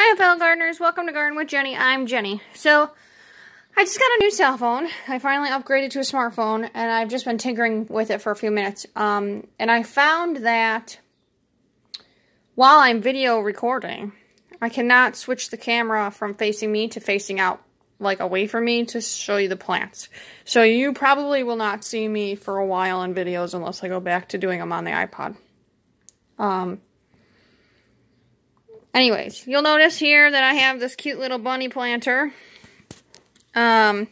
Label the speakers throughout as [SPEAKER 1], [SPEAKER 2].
[SPEAKER 1] Hi fellow gardeners, welcome to Garden with Jenny. I'm Jenny. So, I just got a new cell phone. I finally upgraded to a smartphone, and I've just been tinkering with it for a few minutes. And I found that while I'm video recording, I cannot switch the camera from facing me to facing out, like away from me, to show you the plants. So you probably will not see me for a while in videos unless I go back to doing them on the iPod. Anyways, you'll notice here that I have this cute little bunny planter. I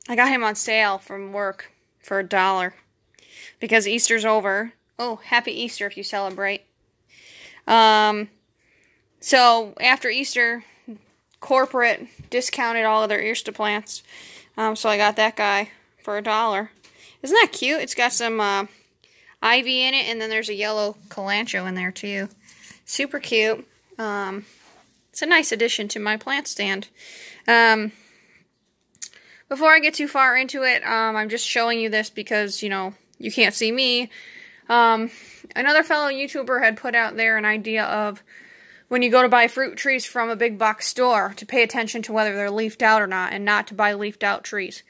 [SPEAKER 1] got him on sale from work for $1 because Easter's over. Oh, happy Easter if you celebrate. So after Easter, corporate discounted all of their Easter plants. So I got that guy for $1. Isn't that cute? It's got some ivy in it, and then there's a yellow kalanchoe in there too. Super cute. It's a nice addition to my plant stand. Before I get too far into it, I'm just showing you this because, you know, you can't see me. Another fellow YouTuber had put out there an idea of when you go to buy fruit trees from a big box store to pay attention to whether they're leafed out or not, and not to buy leafed out trees.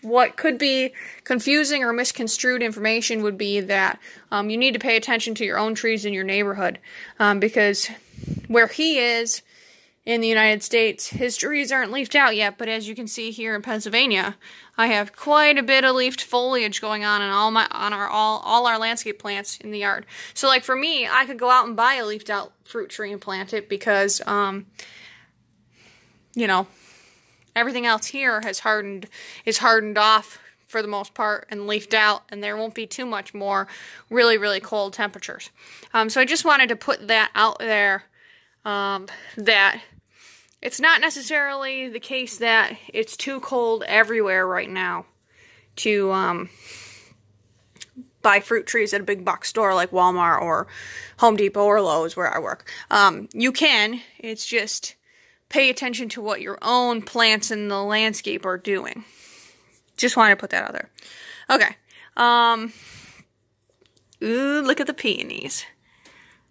[SPEAKER 1] What could be confusing or misconstrued information would be that you need to pay attention to your own trees in your neighborhood, because where he is in the United States, his trees aren't leafed out yet, but as you can see here in Pennsylvania, I have quite a bit of leafed foliage going on in all our landscape plants in the yard. So like for me, I could go out and buy a leafed out fruit tree and plant it because you know, everything else here is hardened off for the most part and leafed out, and there won't be too much more really, really cold temperatures. So I just wanted to put that out there, that it's not necessarily the case that it's too cold everywhere right now to buy fruit trees at a big box store like Walmart or Home Depot or Lowe's where I work. You can, it's just pay attention to what your own plants in the landscape are doing. Just wanted to put that out there. Okay. Ooh, look at the peonies.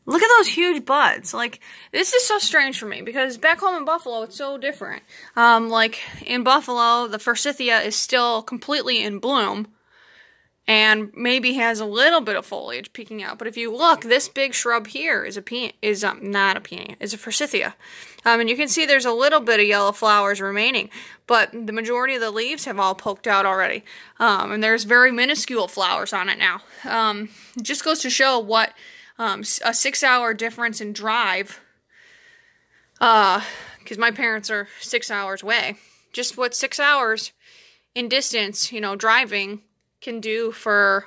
[SPEAKER 1] Look at those huge buds. Like, this is so strange for me because back home in Buffalo, it's so different. Like, in Buffalo, the forsythia is still completely in bloom and maybe has a little bit of foliage peeking out. But if you look, this big shrub here is not a peony, is a forsythia. And you can see there's a little bit of yellow flowers remaining, but the majority of the leaves have all poked out already. And there's very minuscule flowers on it now. It just goes to show what a 6-hour difference in drive, because my parents are 6 hours away. Just what 6 hours in distance, you know, driving can do for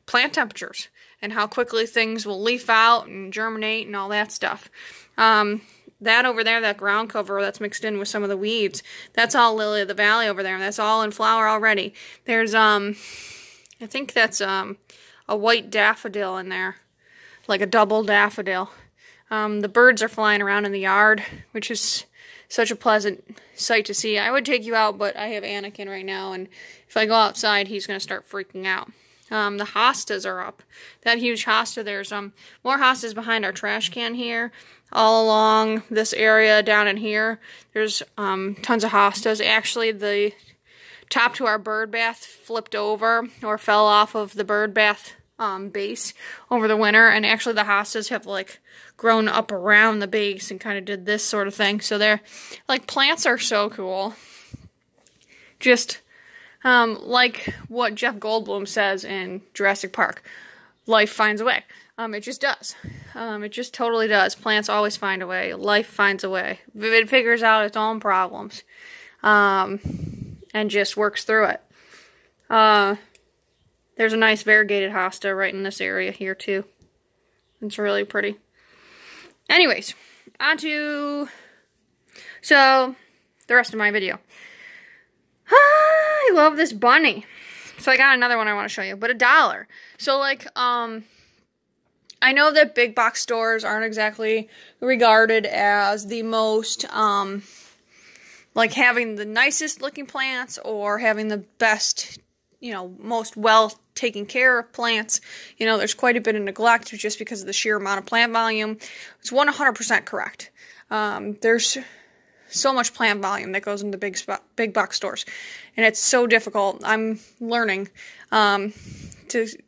[SPEAKER 1] plant temperatures and how quickly things will leaf out and germinate and all that stuff. That over there, that ground cover that's mixed in with some of the weeds, that's all lily of the valley over there, and that's all in flower already. There's I think that's a white daffodil in there, like a double daffodil. The birds are flying around in the yard, which is such a pleasant sight to see. I would take you out, but I have Anakin right now, and if I go outside, he's going to start freaking out. The hostas are up. That huge hosta, there's more hostas behind our trash can here. All along this area down in here, there's tons of hostas. Actually, the top to our bird bath flipped over or fell off of the bird bath base over the winter, and actually the hostas have like grown up around the base and kind of did this sort of thing. So they're like, plants are so cool. Just like what Jeff Goldblum says in Jurassic Park, life finds a way. It just does. It just totally does. Plants always find a way. Life finds a way. It figures out its own problems and just works through it. There's a nice variegated hosta right in this area here too. It's really pretty. Anyways, on to the rest of my video. I love this bunny. So I got another one I want to show you, but $1. So like, I know that big box stores aren't exactly regarded as the most, like having the nicest looking plants or having the best, you know, most well taking care of plants, you know, there's quite a bit of neglect just because of the sheer amount of plant volume. It's 100% correct. There's so much plant volume that goes into big box stores, and it's so difficult. I'm learning to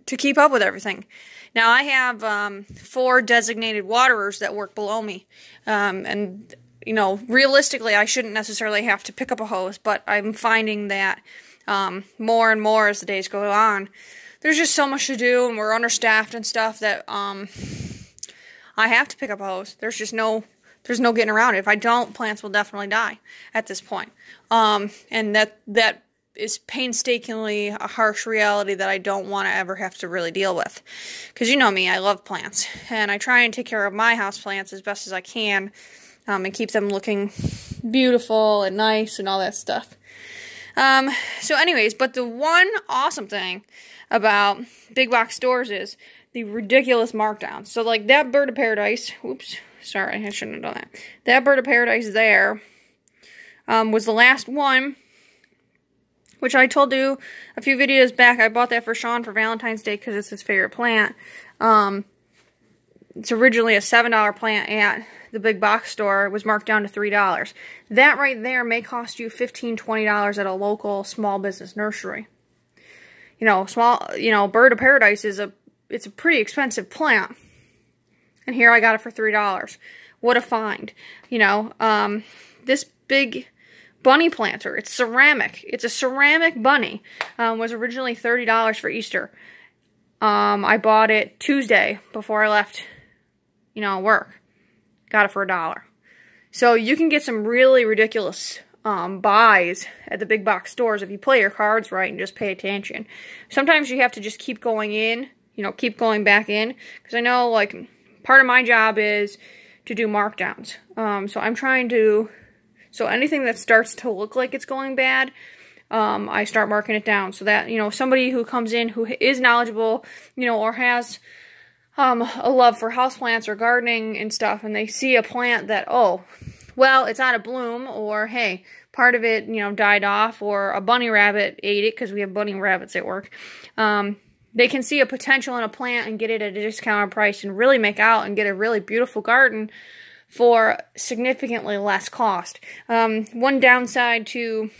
[SPEAKER 1] keep up with everything. Now I have 4 designated waterers that work below me, and you know, realistically, I shouldn't necessarily have to pick up a hose, but I'm finding that more and more as the days go on, there's just so much to do, and we're understaffed and stuff that I have to pick up a hose. There's no getting around it. If I don't, plants will definitely die at this point. And that is painstakingly a harsh reality that I don't want to ever have to really deal with. Because you know me, I love plants, and I try and take care of my house plants as best as I can, and keep them looking beautiful and nice and all that stuff. So anyways, but the one awesome thing about big box stores is the ridiculous markdowns. So like that bird of paradise, oops, sorry, I shouldn't have done that. That bird of paradise there was the last one, which I told you a few videos back. I bought that for Sean for Valentine's Day because it's his favorite plant. It's originally a $7 plant at the big box store. It was marked down to $3. That right there may cost you $15, $20 at a local small business nursery. You know, bird of paradise it's a pretty expensive plant. And here I got it for $3. What a find. You know, this big bunny planter, it's ceramic. It's a ceramic bunny. Was originally $30 for Easter. I bought it Tuesday before I left, you know, work. Got it for $1. So you can get some really ridiculous buys at the big box stores if you play your cards right and just pay attention. Sometimes you have to just keep going in, you know, keep going back in. Because I know, like, part of my job is to do markdowns. So I'm trying to, so anything that starts to look like it's going bad, I start marking it down. So that, you know, somebody who comes in who is knowledgeable, you know, or has a love for houseplants or gardening and stuff, and they see a plant that, oh, well, it's out of bloom, or hey, part of it, you know, died off, or a bunny rabbit ate it, because we have bunny rabbits at work. They can see a potential in a plant and get it at a discounted price and really make out and get a really beautiful garden for significantly less cost. One downside to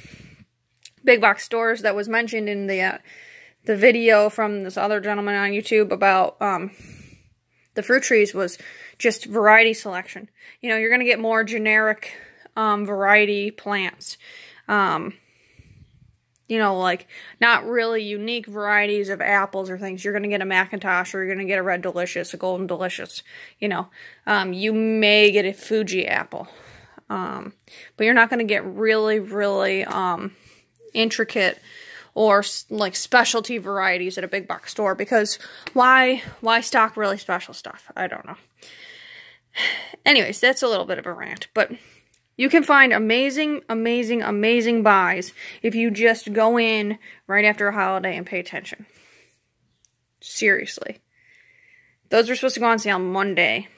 [SPEAKER 1] big box stores that was mentioned in the video from this other gentleman on YouTube about the fruit trees was just variety selection. You know, you're going to get more generic variety plants. You know, like, not really unique varieties of apples or things. You're going to get a Macintosh, or you're going to get a Red Delicious, a Golden Delicious. You know, you may get a Fuji apple. But you're not going to get really, really intricate or like specialty varieties at a big box store, because why stock really special stuff? I don't know. Anyways, that's a little bit of a rant, but you can find amazing, amazing, amazing buys if you just go in right after a holiday and pay attention. Seriously. Those were supposed to go on sale Monday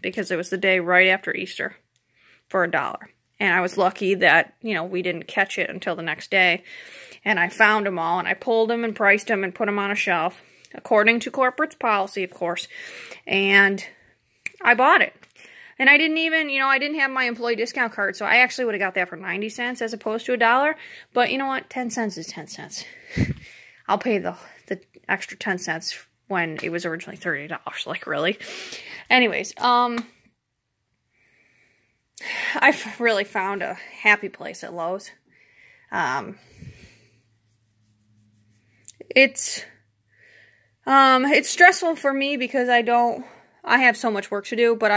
[SPEAKER 1] because it was the day right after Easter for $1. And I was lucky that, you know, we didn't catch it until the next day. And I found them all, and I pulled them and priced them and put them on a shelf, according to corporate's policy, of course. And I bought it. And I didn't even, you know, I didn't have my employee discount card, so I actually would have got that for 90 cents as opposed to $1. But you know what? 10 cents is 10 cents. I'll pay the extra 10 cents when it was originally $30. Like, really? Anyways, I've really found a happy place at Lowe's. It's stressful for me because I have so much work to do, but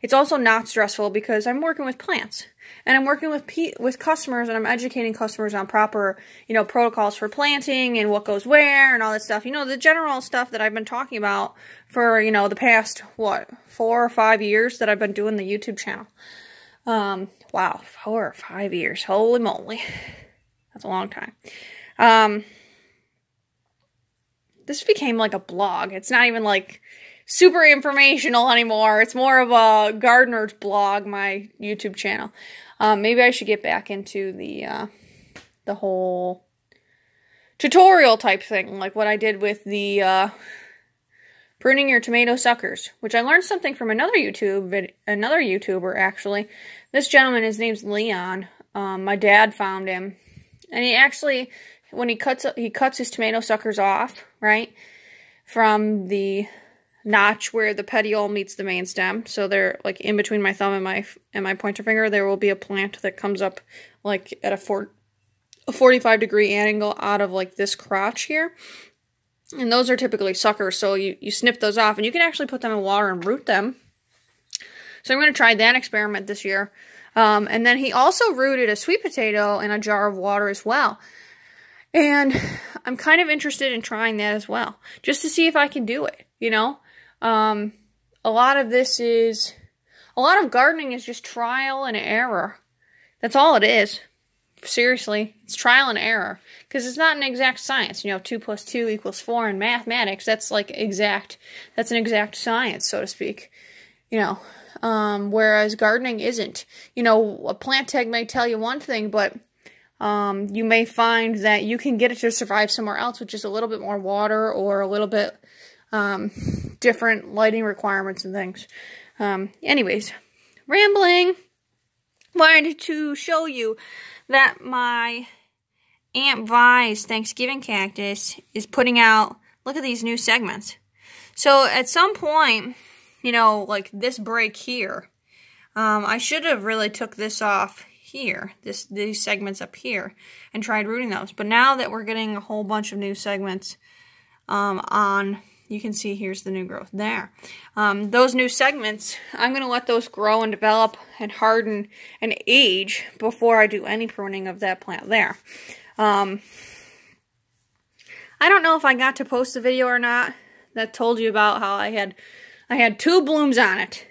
[SPEAKER 1] it's also not stressful because I'm working with plants, and I'm working with customers, and I'm educating customers on proper, you know, protocols for planting and what goes where and all that stuff. You know, the general stuff that I've been talking about for, you know, the past, 4 or 5 years that I've been doing the YouTube channel. Wow, 4 or 5 years. Holy moly. That's a long time. This became like a blog. It's not even like super informational anymore. It's more of a gardener's blog, my YouTube channel. Maybe I should get back into the whole tutorial type thing, like what I did with the pruning your tomato suckers, which I learned something from another YouTuber actually. This gentleman, his name's Leon. My dad found him, and he actually, when he cuts his tomato suckers off, right, from the notch where the petiole meets the main stem, so they're like in between my thumb and my pointer finger, there will be a plant that comes up like at a 45-degree angle out of like this crotch here. And those are typically suckers, so you snip those off, and you can actually put them in water and root them. So I'm going to try that experiment this year. And then he also rooted a sweet potato in a jar of water as well. And I'm kind of interested in trying that as well, just to see if I can do it, you know? A lot of gardening is just trial and error. That's all it is. Seriously, it's trial and error, because it's not an exact science. You know, 2 + 2 = 4 in mathematics. That's like that's an exact science, so to speak. You know, whereas gardening isn't. You know, a plant tag may tell you one thing, but you may find that you can get it to survive somewhere else with just a little bit more water or a little bit different lighting requirements and things. Anyways, rambling. Wanted to show you that my Aunt Vi's Thanksgiving cactus is putting out, look at these new segments. So at some point, you know, like this break here, I should have really took this off here, these segments up here, and tried rooting those. But now that we're getting a whole bunch of new segments you can see here's the new growth there. Those new segments, I'm going to let those grow and develop and harden and age before I do any pruning of that plant there. I don't know if I got to post the video or not that told you about how I had 2 blooms on it.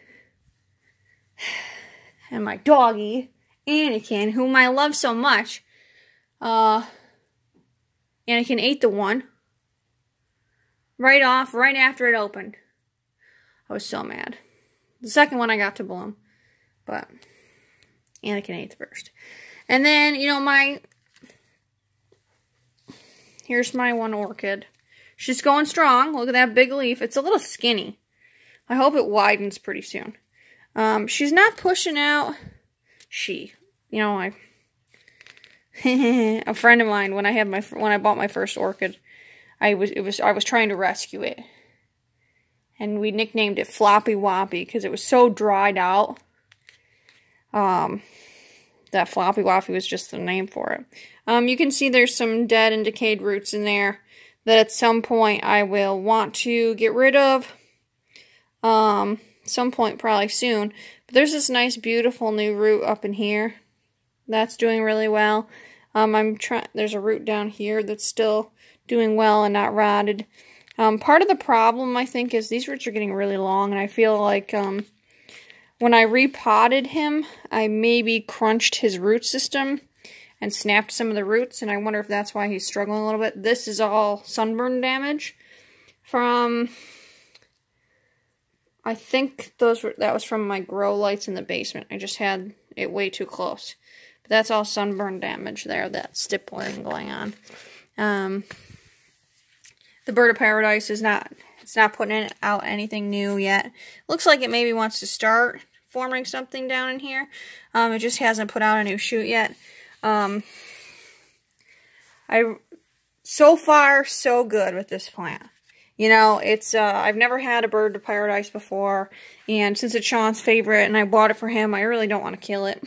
[SPEAKER 1] And my doggy, Anakin, whom I love so much, Anakin ate the one right after it opened. I was so mad. The second one I got to bloom, but Anakin ate the first. And then, you know, here's my one orchid. She's going strong. Look at that big leaf. It's a little skinny. I hope it widens pretty soon. She's not pushing out. You know, a friend of mine, when I bought my first orchid, I was trying to rescue it, and we nicknamed it Floppy Woppy because it was so dried out. That Floppy Woppy was just the name for it. You can see there's some dead and decayed roots in there that at some point I will want to get rid of. Some point probably soon. But there's this nice, beautiful new root up in here. That's doing really well. There's a root down here that's still doing well and not rotted. Part of the problem, I think, is these roots are getting really long, and I feel like when I repotted him, I maybe crunched his root system and snapped some of the roots, and I wonder if that's why he's struggling a little bit. This is all sunburn damage from, I think that was from my grow lights in the basement. I just had it way too close. But that's all sunburn damage there, that stippling going on. The bird of paradise it's not putting out anything new yet. Looks like it maybe wants to start forming something down in here. It just hasn't put out a new shoot yet. So far, so good with this plant. You know, I've never had a bird of paradise before, and since it's Sean's favorite and I bought it for him, I really don't want to kill it.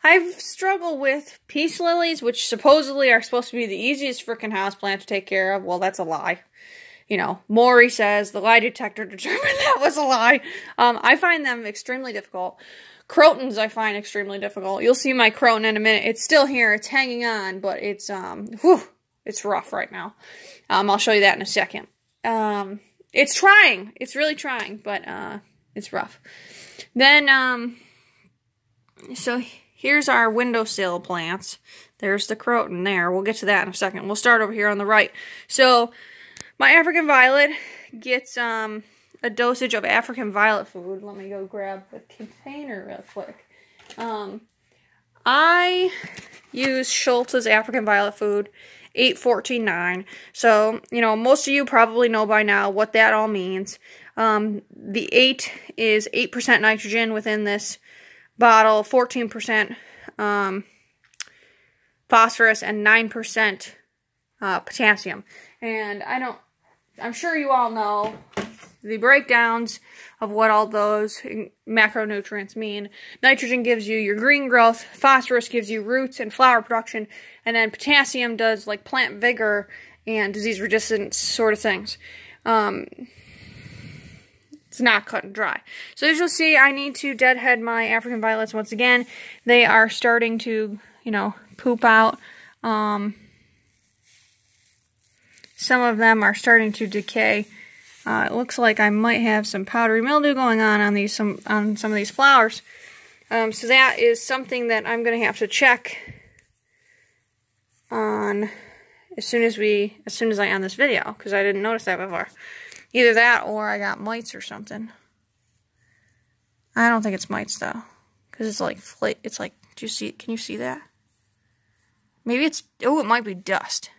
[SPEAKER 1] I've struggled with peace lilies, which supposedly are supposed to be the easiest freaking houseplant to take care of. Well, that's a lie. You know, Maury says the lie detector determined that was a lie. I find them extremely difficult. Crotons I find extremely difficult. You'll see my croton in a minute. It's still here. It's hanging on, but it's rough right now. I'll show you that in a second. It's trying. It's really trying, but it's rough. Then, so here's our windowsill plants. There's the croton there. We'll get to that in a second. We'll start over here on the right. So, my African violet gets a dosage of African violet food. Let me go grab the container real quick. I use Schultz's African Violet Food 8-14-9. So, you know, most of you probably know by now what that all means. The 8 is 8% nitrogen within this bottle, 14% phosphorus, and 9% potassium. And I'm sure you all know the breakdowns of what all those macronutrients mean. Nitrogen gives you your green growth, phosphorus gives you roots and flower production, and then potassium does like plant vigor and disease resistance sort of things. It's not cut and dry. So as you'll see, I need to deadhead my African violets once again. They are starting to, you know, poop out. Some of them are starting to decay. It looks like I might have some powdery mildew going on these some of these flowers. So that is something that I'm going to have to check on as soon as I end this video, because I didn't notice that before. Either that or I got mites or something. I don't think it's mites though, because it's like do you see? Can you see that? Maybe it's, oh, it might be dust.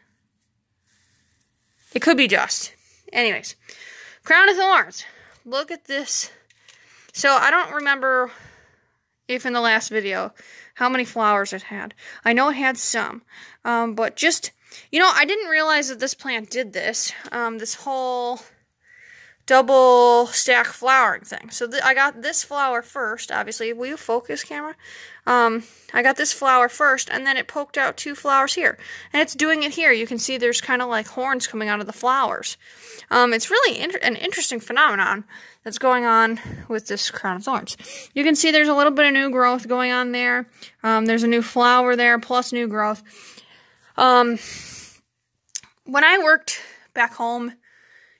[SPEAKER 1] It could be dust. Anyways, crown of thorns. Look at this. So I don't remember if in the last video how many flowers it had. I know it had some, but just, you know, I didn't realize that this plant did this. This whole double stack flowering thing. So I got this flower first, obviously. Will you focus, camera? I got this flower first, and then it poked out 2 flowers here. And it's doing it here. You can see there's kind of like horns coming out of the flowers. It's really an interesting phenomenon that's going on with this crown of thorns. You can see there's a little bit of new growth going on there. There's a new flower there, plus new growth. When I worked back home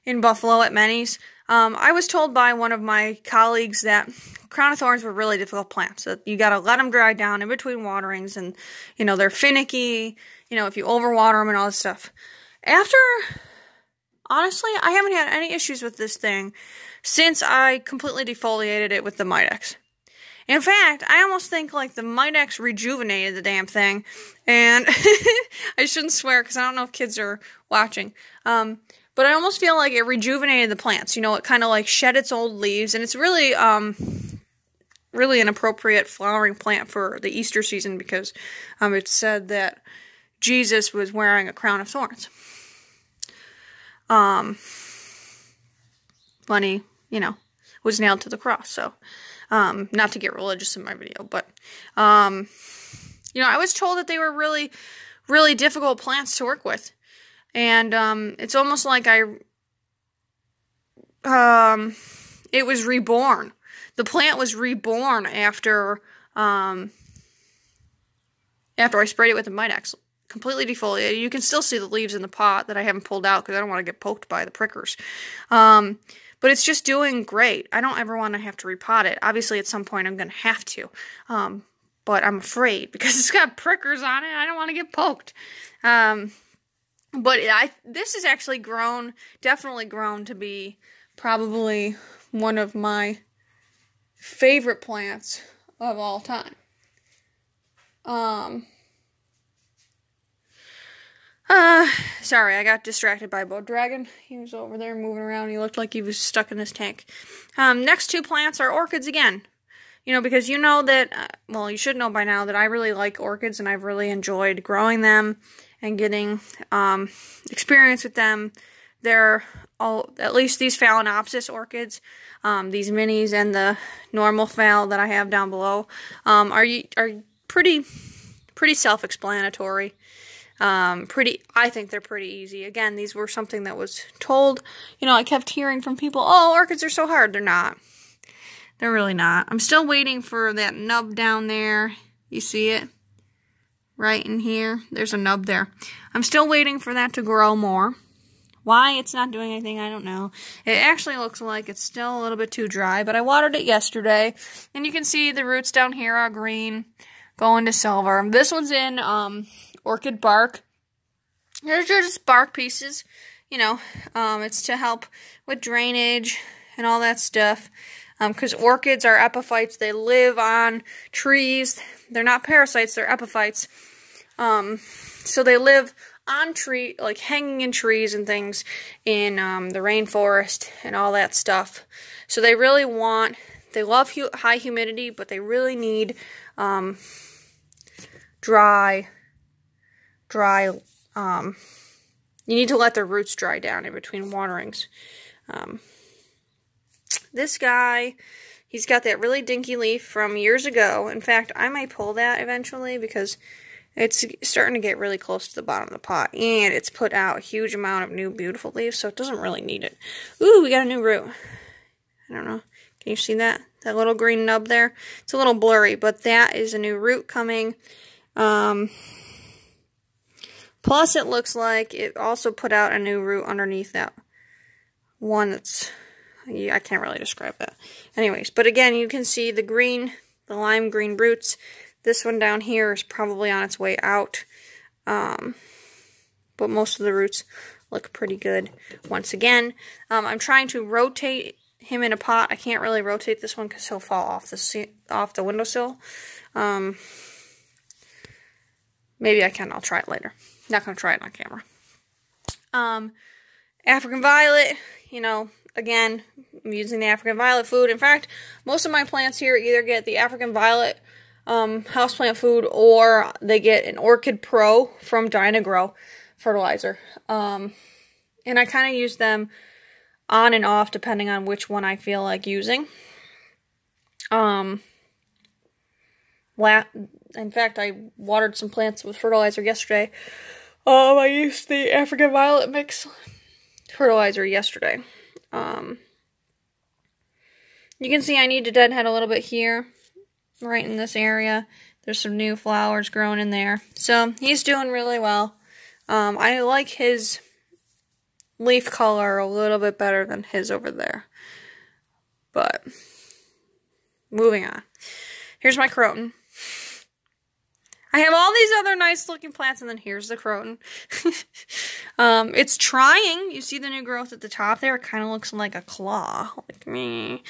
[SPEAKER 1] in Buffalo at Peonies, I was told by one of my colleagues that crown of thorns were really difficult plants. So you got to let them dry down in between waterings, and you know they're finicky. You know, if you overwater them and all this stuff. Honestly, I haven't had any issues with this thing since I completely defoliated it with the Mitex. In fact, I almost think like the Mitex rejuvenated the damn thing, and I shouldn't swear because I don't know if kids are watching. But I almost feel like it rejuvenated the plants. You know, it kind of like shed its old leaves, and it's really, really an appropriate flowering plant for the Easter season because it's said that Jesus was wearing a crown of thorns. When he, you know, was nailed to the cross. So, not to get religious in my video, but, you know, I was told that they were really, really difficult plants to work with. And, it's almost like it was reborn. The plant was reborn after I sprayed it with the Mitex. Completely defoliated. You can still see the leaves in the pot that I haven't pulled out because I don't want to get poked by the prickers. But it's just doing great. I don't ever want to have to repot it. Obviously, at some point, I'm going to have to. But I'm afraid because it's got prickers on it. I don't want to get poked. But this has actually definitely grown to be probably one of my favorite plants of all time. Sorry, I got distracted by Bow Dragon. He was over there moving around. He looked like he was stuck in his tank. Next 2 plants are orchids again. You know, because you know that, well, you should know by now that I really like orchids and I've really enjoyed growing them and getting experience with them. They're all, at least these Phalaenopsis orchids, these minis and the normal phal that I have down below, are pretty self-explanatory. I think they're pretty easy. Again, these were something that was told. You know, I kept hearing from people, oh, orchids are so hard. They're not. They're really not. I'm still waiting for that nub down there. You see it? Right in here. There's a nub there. I'm still waiting for that to grow more. Why it's not doing anything, I don't know. It actually looks like it's still a little bit too dry, but I watered it yesterday. And you can see the roots down here are green, going to silver. This one's in orchid bark. They're just bark pieces. You know, it's to help with drainage and all that stuff. Because orchids are epiphytes. They live on trees. They're not parasites, they're epiphytes. So they live on like hanging in trees and things in the rainforest and all that stuff. So they really they love high humidity, but they really need dry, you need to let their roots dry down in between waterings. This guy, he's got that really dinky leaf from years ago. In fact, I might pull that eventually because it's starting to get really close to the bottom of the pot. And it's put out a huge amount of new beautiful leaves, so it doesn't really need it. Ooh, we got a new root. I don't know. Can you see that? That little green nub there? It's a little blurry, but that is a new root coming. Plus, it looks like it also put out a new root underneath that one that's... Yeah, I can't really describe that. Anyways, but again, you can see the lime green roots. This one down here is probably on its way out. But most of the roots look pretty good. Once again, I'm trying to rotate him in a pot. I can't really rotate this one because he'll fall off the windowsill. Maybe I can. I'll try it later. Not going to try it on camera. African violet, you know, again, I'm using the African violet food. In fact, most of my plants here either get the African violet houseplant food or they get an Orchid Pro from Dynagrow fertilizer. And I kind of use them on and off depending on which one I feel like using. In fact, I watered some plants with fertilizer yesterday. I used the African violet mix fertilizer yesterday. You can see I need to deadhead a little bit here, right in this area. There's some new flowers growing in there. So, he's doing really well. I like his leaf color a little bit better than his over there. But, moving on. Here's my croton. I have all these other nice looking plants, and then here's the croton. It's trying. You see the new growth at the top there? It kind of looks like a claw, like me.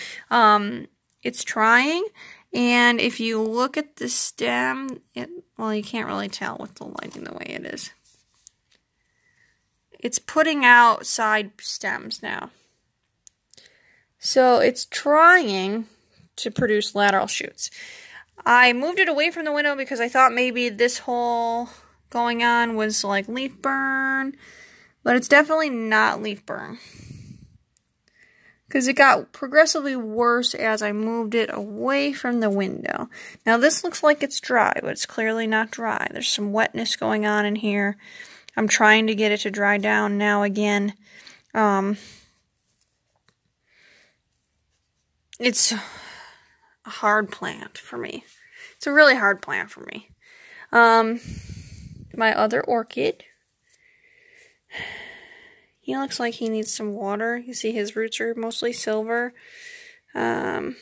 [SPEAKER 1] It's trying, and if you look at the stem, well, you can't really tell with the lighting the way it is. It's putting out side stems now. So it's trying to produce lateral shoots. I moved it away from the window because I thought maybe this whole going on was like leaf burn, but it's definitely not leaf burn. Because it got progressively worse as I moved it away from the window. Now this looks like it's dry, but it's clearly not dry. There's some wetness going on in here. I'm trying to get it to dry down now again. It's a hard plant for me. It's a really hard plant for me. My other orchid, he looks like he needs some water. You see his roots are mostly silver. Those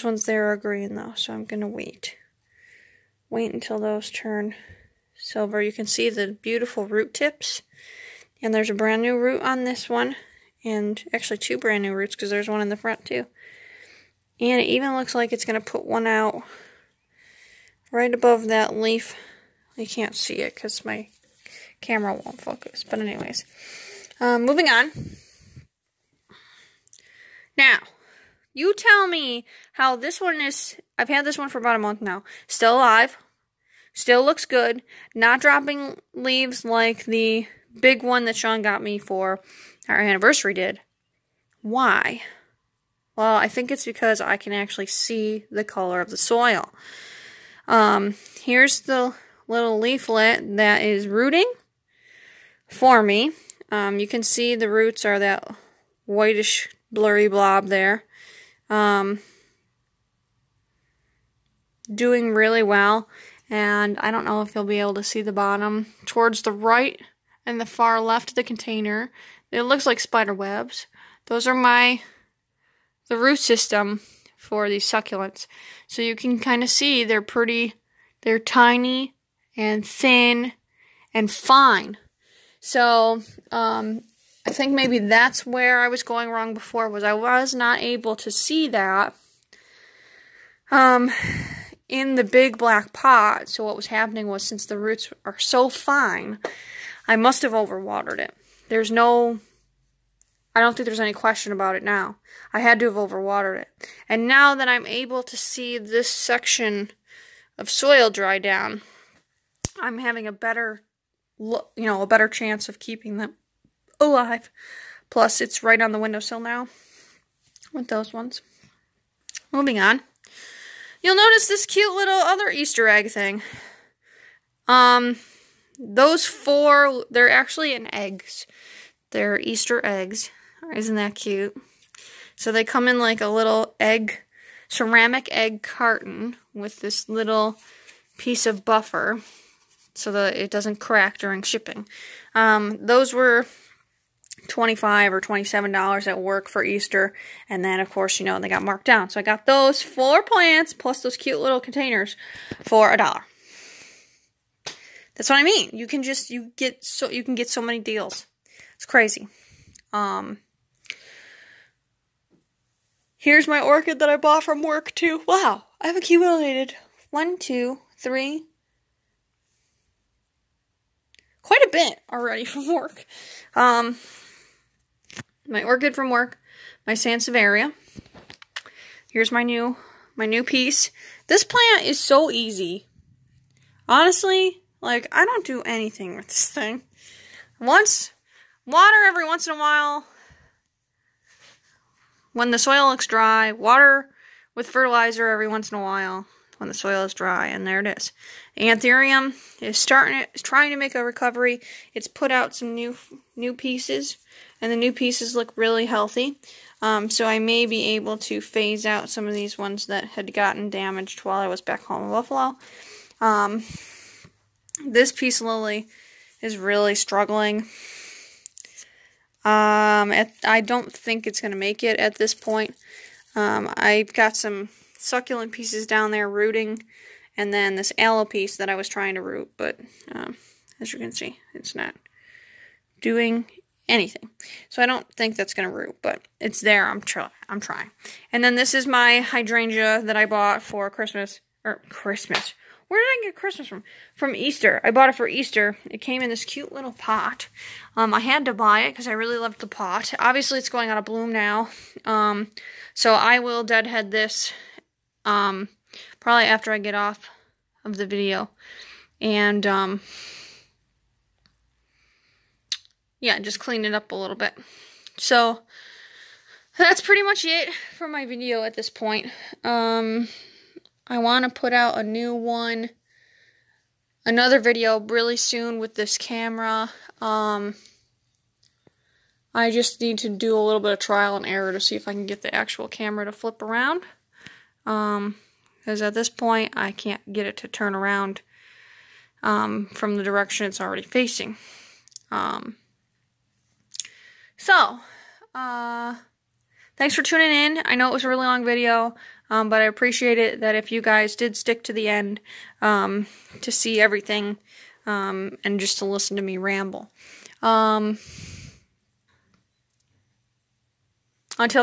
[SPEAKER 1] ones there are green though, so I'm gonna wait until those turn silver. You can see the beautiful root tips, and there's a brand new root on this one, and actually two brand new roots because there's one in the front too. And it even looks like it's going to put one out right above that leaf. You can't see it because my camera won't focus. But anyways, moving on. Now, you tell me how this one is. I've had this one for about a month now. Still alive. Still looks good. Not dropping leaves like the big one that Sean got me for our anniversary did. Why? Well, I think it's because I can actually see the color of the soil. Here's the little leaflet that is rooting for me. You can see the roots are that whitish blurry blob there. Doing really well. And I don't know if you'll be able to see the bottom. Towards the right and the far left of the container, it looks like spider webs. Those are the root system for these succulents. So you can kind of see they're tiny and thin and fine. So I think maybe that's where I was going wrong before, was I was not able to see that. in the big black pot. So what was happening was, since the roots are so fine, I must have overwatered it. I don't think there's any question about it now. I had to have overwatered it. And now that I'm able to see this section of soil dry down, I'm having a better chance of keeping them alive. Plus, it's right on the windowsill now with those ones. Moving on. You'll notice this cute little other Easter egg thing. Those 4, they're actually in eggs. They're Easter eggs. Isn't that cute? So they come in like a little ceramic egg carton with this little piece of buffer so that it doesn't crack during shipping. Those were $25 or $27 at work for Easter, and then of course, they got marked down. So I got those 4 plants plus those cute little containers for $1. That's what I mean. You can get so many deals. It's crazy. Here's my orchid that I bought from work too. Wow, I've accumulated 1, 2, 3, quite a bit already from work. My orchid from work, my Sansevieria. Here's my new piece. This plant is so easy. Honestly, like, I don't do anything with this thing. Water every once in a while. When the soil looks dry, water with fertilizer every once in a while when the soil is dry, and there it is. Anthurium is trying to make a recovery. It's put out some new pieces, and the new pieces look really healthy. So I may be able to phase out some of these ones that had gotten damaged while I was back home in Buffalo. This peace lily is really struggling. I don't think it's going to make it at this point. I've got some succulent pieces down there rooting, and then this aloe piece that I was trying to root, but as you can see, it's not doing anything. So I don't think that's going to root, but it's there. I'm trying. And then this is my hydrangea that I bought for Christmas. Where did I get Christmas from? From Easter. I bought it for Easter. It came in this cute little pot. I had to buy it because I really loved the pot. Obviously, it's going out of bloom now. So I will deadhead this probably after I get off of the video. And, yeah, just clean it up a little bit. So, that's pretty much it for my video at this point. I want to put out a new one, another video really soon with this camera. I just need to do a little bit of trial and error to see if I can get the actual camera to flip around. Because at this point, I can't get it to turn around from the direction it's already facing. Thanks for tuning in. I know it was a really long video. But I appreciate it that if you guys did stick to the end to see everything and just to listen to me ramble. Until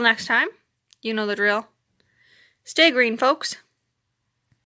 [SPEAKER 1] next time, you know the drill. Stay green, folks.